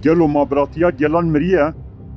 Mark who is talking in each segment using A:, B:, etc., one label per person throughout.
A: Gelo mabratiya gelan miriye,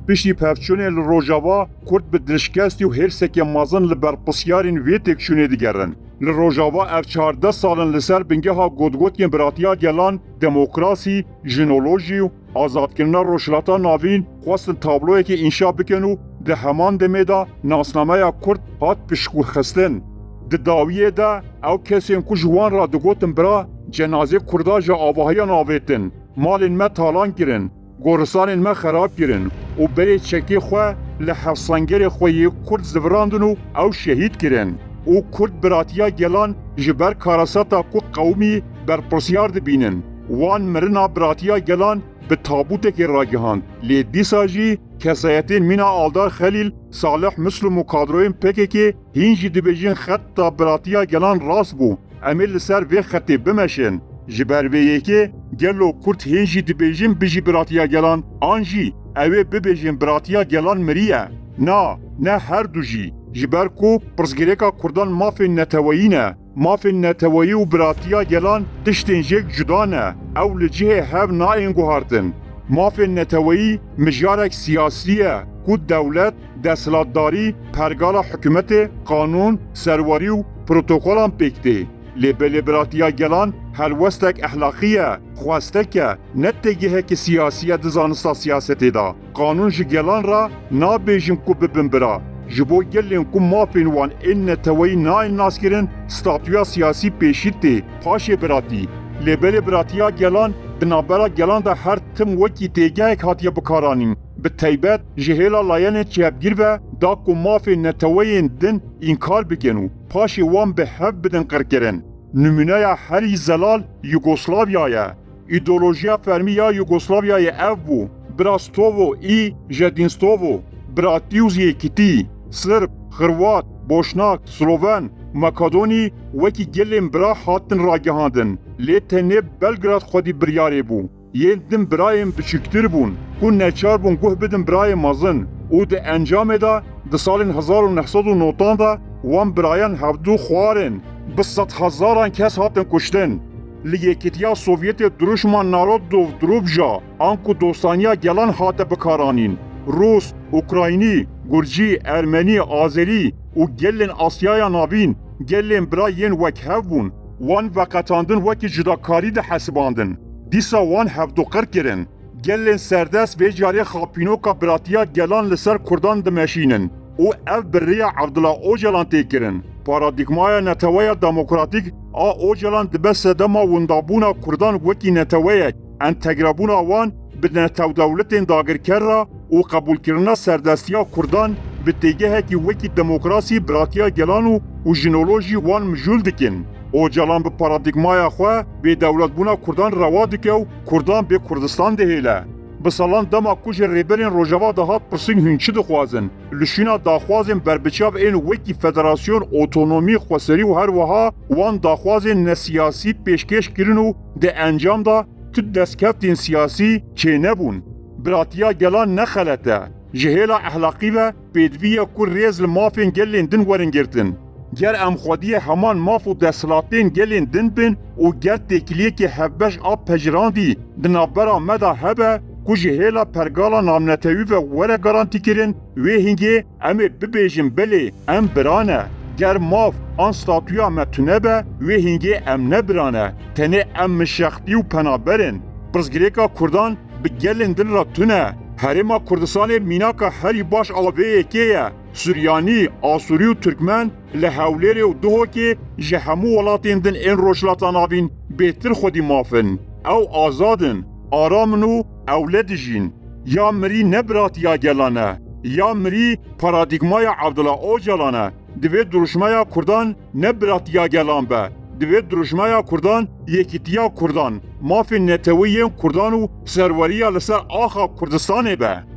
A: piştî pevçûnê li Rojava Kurd bi dirişkestî û hêrsekê mezin li ber pisyarên vê têkçûnê digerin. Li Rojava ev 14 salin li ser bingeha gotgotiyên biratiya gelan, demokrasî, jinolojî û azadkirina rojhilata navîn xwestin tabloyekê înşa bikin û di heman demê de nasnameya Kurd hat piştxwixistin. Di dawiyê de ew kesên ku ji wan re digotin bira, cenazê Kurda ji avahiyan avêtin, malên me talan kirin, goristanên me xerab kirin û berê çekê xwe li hevsengerê xwe yê Kurd zivirandin û ew şehîd kirin. û Kurd biratiya gelan ji ber karaseta ku qewmî berpirsiyar dibînin. Wan mirina biratiya gelan bi tabûtekê ragihand. Lê dîsa jî kesayetên mîna Aldar Xelîl, Salih Müslüm û kadroyên PKK hîn jî dibêjin xetta biratiya gelan rast bû. Em ê li ser vê xetê bimeşin. Ji ber vê yekê gelo Kurd hîn jî dibêjin bijî biratiya gelan, an jî ew ê bibêjin biratiya gelan miriye. Na, ne her du jî. Ji ber ku pirsgirêka Kurdan mafên neteweyî ne. Mafên neteweyî û biratiya gelan tiştên jêk cuda ne. Ew li cihê hev nayên guhartin. Mafên neteweyî mijarek siyasî ye ku dewlet, desthilatdarî, pergala hikûmetê, qanûn, serwerî û protokolan pêk tê. Lê belê biratiya gelan helwestek ehlaqî ye, xwestek e, ne têgihekî siyasî ye di zanista siyasetê de. Qanûn ji gelan re nabêjin ku bibin bira. Ji bo gelên ku mafên wan ên neteweyî nayên naskirin, statûya siyasî pêşît tê, paşê biratî. Lê belê biratiya gelan di navbera gelan de her tim wekî têgehek hatiye bikaranîn. Bi taybet ji hêla layenên çêbgîr ve da ku mafên neteweyên din înkar bikin û paşê wan bi hev bidin qirkirin. Numuneya herî zelal Yugoslavya ye. Îdeolojiya fermî ya Yugoslavyayê ev bû. Brastovo î Jedinstovo, biratî û yêkîtî, Sırp, Xirwat, Boşnak, Sloven, Makedonî wekî gelên bira hatin ragihandin. Lê tenê Belgrad xwedî biryarê bû. Yên din birayên biçûktir bûn ku neçar bûn guh bidin birayê mezin û di encamê de di salên 1990 de wan birayan hevdû xwarin. Bi sed hezaran kes hatin kuştin. Li Yekîtiya Sovyetê Duruşma Narodov Drobja an ku dostaniya gelan hate bikaranîn. Rus, Ukraynî, Gurcî, Ermenî, Azerî û gelên Asyaya navîn gelên bira yên wek hev bûn. Wan veqetandin wekî cudakarî de hesibandin. Dîsa wan hevdûqir kirin. Gelên serdest vê carê xapînoka biratiya gelan li ser Kurdan dimeşînin û ev bi rêya Abdullah Öcalan tê kirin. Paradigmaya neteweya demokratîk a Öcalan dibe sedema windabûna Kurdan wekî neteweyek, entegrebûna wan bi netewdewletên dagirker re û qebûlkirina serdestiya Kurdan bi têgehekî wekî demokrasî, biratiya gelan û jinolojî wan mijûl dikin. Öcalan bi paradigmaya xwe bêdewletbûna Kurdan rewa dike û Kurdan bê Kurdistan dihêle. Bi salan dema ku ji rêberên Rojava de hat pirsin hûn çi dixwazin? Li şîna daxwazên berbiçav ên wekî federasyon, otonomî, xweserî û her wiha wan daxwazên nesiyasî pêşkêş kirin û di encam da tu destkeftên siyasî çê nebûn. Biratiya gelan ne xelet e. Ji hêla ehlaqî ve pêdivî ye ku rêz li mafên gelên din werin girtin. Ger em xwediyê heman maf û desthilatên gelên din bin û ger têkiliyekê hevbeş a pejirandî di navbera me de hebe ku ji hêla pergala namnetewî ve were garantî kirin, wê hîngê em ê bibêjin belê em birane. Ger maf an statûya me tune be, wê hîngê em nebirane. Tenê em mişextî û penaberin. Pirsgirêka Kurdan bi gelên din re tune. Herêma Kurdistanê mînaka herî baş a vê yekê ye. Suryanî, Asûrî û Türkmen li Hewlêrê û Duhokê ji hemû welatên din ên rojhilata navîn bêhtir xwedî mafin. Ew azadin, aramin û ewle dijîn. Ya mirî ne biratiya gelan e, ya mirî paradigmaya Abdullah Öcalan e. Divê duruşmaya Kurdan ne biratiya gelan be. Divê duruşmaya Kurdan yekîtiya Kurdan, mafên neteweyên Kurdan û serweriya li ser axa Kurdistanê be.